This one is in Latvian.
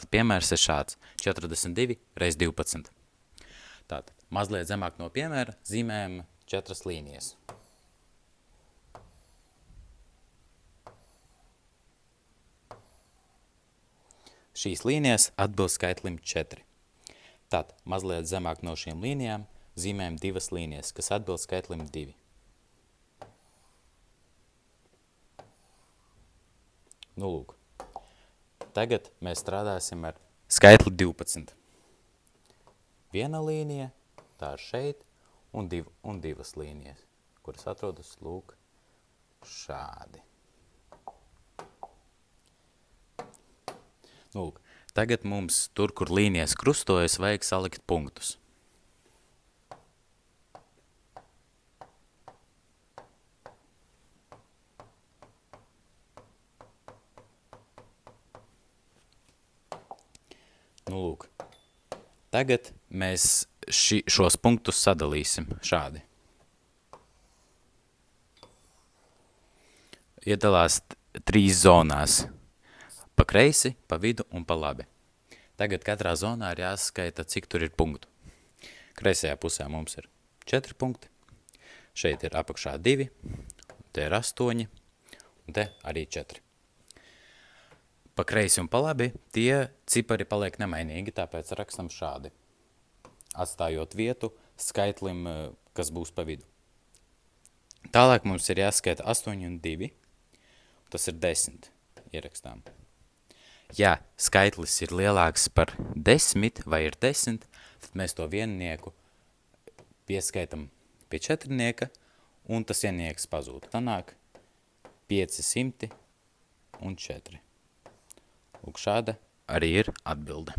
Parasti piemērs ir šāds – 42 reiz 12. Tātad, mazliet zemāk no piemēra zīmējam 4 līnijas. Šīs līnijas atbilst skaitlim 4. Tad, mazliet zemāk no šīm līnijām zīmējam 2 līnijas, kas atbilst skaitlim 2. Nu, lūk. Tagad mēs strādāsim ar skaitli 12. Viena līnija, tā ir šeit, un divas līnijas, kuras atrodas, lūk, šādi. Nu, lūk. Tagad mums tur, kur līnijas krustojas, vajag salikt punktus. Nu, lūk. Tagad mēs šos punktus sadalīsim šādi. Iedalās 3 zonās. Pa kreisi, pa vidu un pa labi. Tagad katrā zonā ir jāskaita, cik tur ir punktu. Kreisajā pusē mums ir 4 punkti. Šeit ir apakšā 2, te ir 8, un te arī 4. Pa kreisi un pa labi tie cipari paliek nemainīgi, tāpēc rakstam šādi, atstājot vietu skaitlim, kas būs pa vidu. Tālāk mums ir jāskaita 8 un 2, tas ir 10, ierakstām. Ja skaitlis ir lielāks par 10 vai ir 10, tad mēs to viennieku pieskaitam pie četrnieka, un tas viennieks pazūd. Tanāk 504. Lūk, šāda arī ir atbilde.